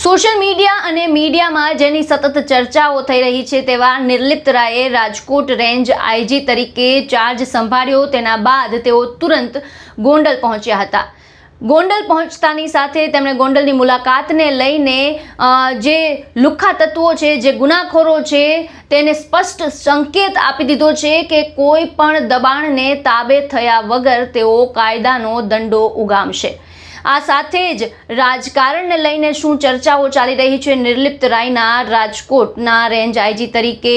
Social media અને મીડિયામાં જેની સતત ચર્ચાઓ થઈ રહી છે તેવા નિર્લિપ્ત રાયે રાજકોટ રેન્જ આઈજી તરીકે ચાર્જ સંભાળ્યો તેના બાદ તેઓ તુરંત ગોંડલ પહોંચ્યા હતા। ગોંડલ પહોંચતાની સાથે તેમણે ગોંડલની મુલાકાતને લઈને જે લુખ્ખા તત્વો છે, જે ગુનાખોરો છે, તેને સ્પષ્ટ સંકેત આપી દીધો છે કે કોઈ પણ દબાણને તાબે થયા વગર તેઓ કાયદાનો દંડો ઉગામશે। આ સાથે જ રાજકારણને લઈને શું ચર્ચાઓ ચાલી રહી છે, નિર્લિપ્ત રાયના રાજકોટના રેન્જ આઈજી તરીકે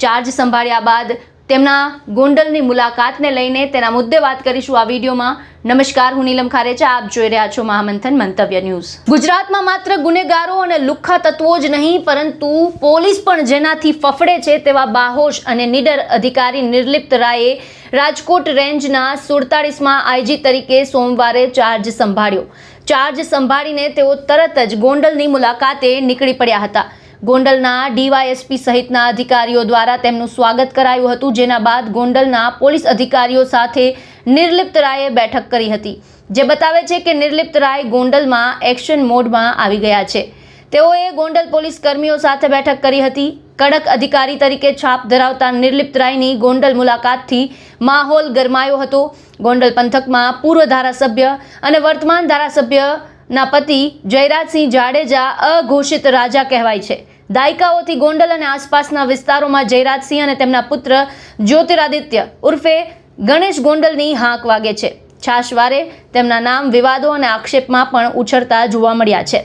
ચાર્જ સંભાળ્યા બાદ તેમના ગોંડલની મુલાકાતને લઈને તેના મુદ્દે વાત કરીશું આ વિડીયોમાં। નમસ્કાર, હું નીલમ ખારેચા, આપ જોઈ રહ્યા છો મહામંથન મંતવ્ય ન્યૂઝ। ગુજરાતમાં માત્ર ગુનેગારો અને લુખ્ખા તત્વો જ નહીં પરંતુ પોલીસ પણ જેનાથી ફફડે છે તેવા બાહોશ અને નીડર અધિકારી નિર્લિપ્ત રાયે રાજકોટ રેન્જના 47મા આઈજી તરીકે સોમવારે ચાર્જ સંભાળ્યો। ચાર્જ સંભાળીને તેઓ તરત જ ગોંડલની મુલાકાતે નીકળી પડ્યા હતા। ગોંડલના ડીવાયએસપી સહિતના અધિકારીઓ દ્વારા તેમનું સ્વાગત કરાયું હતું, જેના બાદ ગોંડલના પોલીસ અધિકારીઓ સાથે નિર્લિપ્ત રાયે બેઠક કરી હતી, જે બતાવે છે કે નિર્લિપ્ત રાય ગોંડલમાં એક્શન મોડમાં આવી ગયા છે। તેઓએ ગોંડલ પોલીસ કર્મીઓ સાથે બેઠક કરી હતી। કડક અધિકારી તરીકે છાપ ધરાવતા નિર્લિપ્ત રાયની ગોંડલ મુલાકાતથી માહોલ ગરમાયો હતો। ગોંડલ પંથકમાં પૂર્વ ધારાસભ્ય અને વર્તમાન ધારાસભ્યના પતિ જયરાજસિંહ જાડેજા અઘોષિત રાજા કહેવાય છે। દાયકાઓથી ગોંડલ અને આસપાસના વિસ્તારોમાં જયરાજસિંહ અને તેમના પુત્ર જ્યોતિરાદિત્ય ઉર્ફે ગણેશ ગોંડલની હાંક વાગે છે। છાશવારે તેમના નામ વિવાદો અને આક્ષેપમાં પણ ઉછળતા જોવા મળ્યા છે।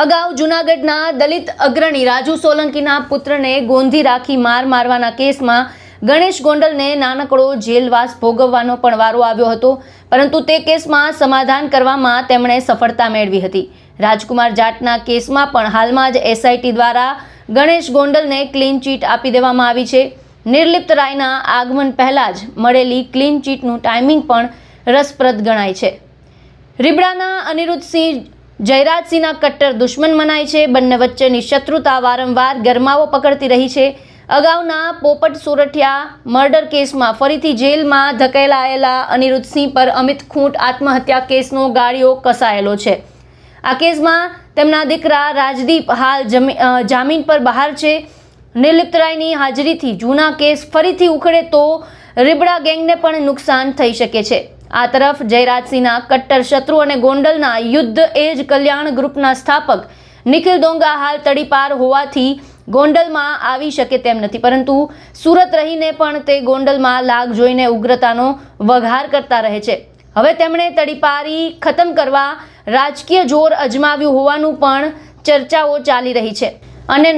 અગાઉ જૂનાગઢના દલિત અગ્રણી રાજુ સોલંકીના પુત્રને ગોંધી રાખી મારવાના કેસમાં ગણેશ ગોંડલને નાનકડો જેલવાસ ભોગવવાનો પણ વારો આવ્યો હતો, પરંતુ તે કેસમાં સમાધાન કરવામાં તેમણે સફળતા મેળવી હતી। રાજકુમાર જાટના કેસમાં પણ હાલમાં જ એસઆઈટી દ્વારા ગણેશ ગોંડલને ક્લીન ચીટ આપી દેવામાં આવી છે। નિર્લિપ્ત રાયના આગમન પહેલાં જ મળેલી ક્લીન ચીટનું ટાઈમિંગ પણ રસપ્રદ ગણાય છે। રીબડાના અનિરુદ્ધસિંહ જયરાજસિંહના કટ્ટર દુશ્મન મનાય છે। બંને વચ્ચેની શત્રુતા વારંવાર ગરમાવો પકડતી રહી છે। અગાઉના પોપટ સોરઠિયા મર્ડર કેસમાં ફરીથી જેલમાં ધકેલાયેલા અનિરુદ્ધસિંહ પર અમિત ખૂંટ આત્મહત્યા કેસનો ગાળિયો કસાયેલો છે। આ કેસમાં તેમના દીકરા રાજદીપ હાલ જામીન પર બહાર છે। નિર્લિપ્ત રાયની હાજરીથી જૂના કેસ ફરીથી ઉખડે તો રીબડા ગેંગને પણ નુકસાન થઈ શકે છે। આ તરફ જયરાજસિંહના કટ્ટર શત્રુ અને ગોંડલના યુદ્ધ એજ કલ્યાણ ગ્રુપના સ્થાપક નિખિલ ડોંગા હાલ તડીપાર હોવાથી ગોંડલમાં આવી શકે તેમ નથી, પરંતુ સુરત રહીને પણ તે ગોંડલમાં લાગ જોઈને ઉગ્રતાનો વઘાર કરતા રહે છે। હવે તેમણે તડીપારી ખતમ કરવા રાજકીય જોર અજમાવ્યું હોવાનું પણ ચર્ચાઓ ચાલી રહી છે અને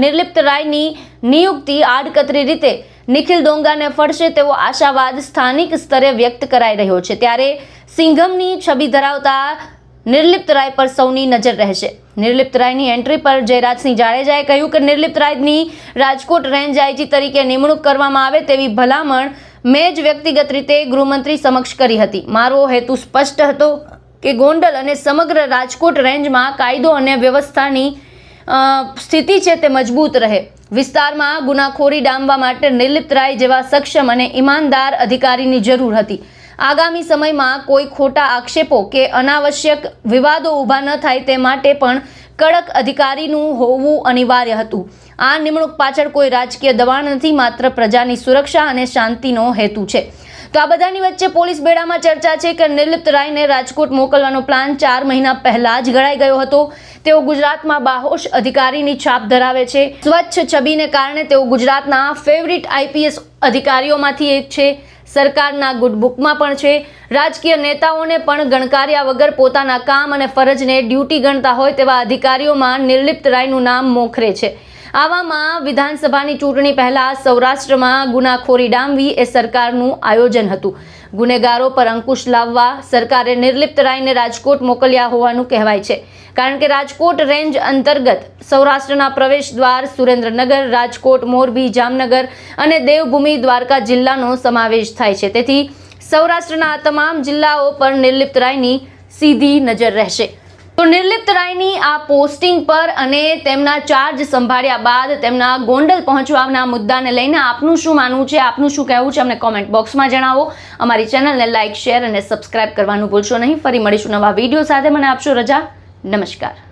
નિર્લિપ્ત રાયની નિયુક્તિ આડકતરી રીતે નિખિલ ડોંગાને ફળશે તેવો આશાવાદ સ્થાનિક સ્તરે વ્યક્ત કરાઈ રહ્યો છે। ત્યારે સિંઘમની છબી ધરાવતા નિર્લિપ્ત રાય પર સૌની નજર રહેશે। નિર્લિપ્ત રાયની એન્ટ્રી પર જયરાજસિંહ જાડેજાએ કહ્યું કે નિર્લિપ્ત રાયની રાજકોટ રેન્જ આઈજી તરીકે નિમણૂક કરવામાં આવે તેવી ભલામણ મેં જ વ્યક્તિગત રીતે ગૃહમંત્રી સમક્ષ કરી હતી। મારો હેતુ સ્પષ્ટ હતો કે ગોંડલ અને સમગ્ર રાજકોટ રેન્જમાં કાયદો અને વ્યવસ્થાની સ્થિતિ છે તે મજબૂત રહે। વિસ્તારમાં ગુનાખોરી ડામવા માટે નિર્લિપ્ત રાય જેવા સક્ષમ અને ઈમાનદાર અધિકારીની જરૂર હતી। આગામી સમયમાં કોઈ ખોટા આક્ષેપો કે અનાવશ્યક વિવાદો ઊભા ન થાય તે માટે પણ કડક અધિકારીનું હોવું અનિવાર્ય હતું। આ નિમણૂક પાછળ કોઈ રાજકીય દબાણ નથી, માત્ર પ્રજાની સુરક્ષા અને શાંતિનો હેતુ છે। તો આ બધાની વચ્ચે પોલીસ બેડામાં ચર્ચા છે કે નિર્લિપ્ત રાયને રાજકોટ મોકલવાનો પ્લાન 4 મહિના પહેલા જ ઘડાઈ ગયો હતો। તેઓ ગુજરાતમાં બાહોશ અધિકારીની છાપ ધરાવે છે। સ્વચ્છ છબીને કારણે તેઓ ગુજરાતના ફેવરિટ આઈપીએસ અધિકારીઓમાંથી એક છે। સરકારના ગુડબુકમાં પણ છે। રાજકીય નેતાઓને પણ ગણકાર્યા વગર પોતાના કામ અને ફરજને ડ્યુટી ગણતા હોય તેવા અધિકારીઓમાં નિર્લિપ્ત રાયનું નામ મોખરે છે। આવામાં વિધાનસભાની ચૂંટણી પહેલા સૌરાષ્ટ્રમાં ગુનાખોરી ડામવી એ સરકારનું આયોજન હતું। ગુનેગારો પર અંકુશ લાવવા સરકારે નિર્લિપ્ત રાયને રાજકોટ મોકલ્યા હોવાનું કહેવાય છે, કારણ કે રાજકોટ રેન્જ અંતર્ગત સૌરાષ્ટ્રના પ્રવેશ દ્વાર સુરેન્દ્રનગર, રાજકોટ, મોરબી, જામનગર અને દેવભૂમિ દ્વારકા જિલ્લાનો સમાવેશ થાય છે। તેથી સૌરાષ્ટ્રના આ તમામ જિલ્લાઓ પર નિર્લિપ્ત રાયની સીધી નજર રહેશે। તો નિર્લિપ્ત રાયની આ પોસ્ટિંગ પર અને તેમના ચાર્જ સંભાળ્યા બાદ તેમના ગોંડલ પહોંચવાના મુદ્દાને લઈને આપનું શું માનવું છે, આપનું શું કહેવું છે, અમને કોમેન્ટ બોક્સમાં જણાવો। અમારી ચેનલને લાઇક, શેર અને સબસ્ક્રાઇબ કરવાનું ભૂલશો નહીં। ફરી મળીશું નવા વિડીયો સાથે। મને આપશો રજા। નમસ્કાર।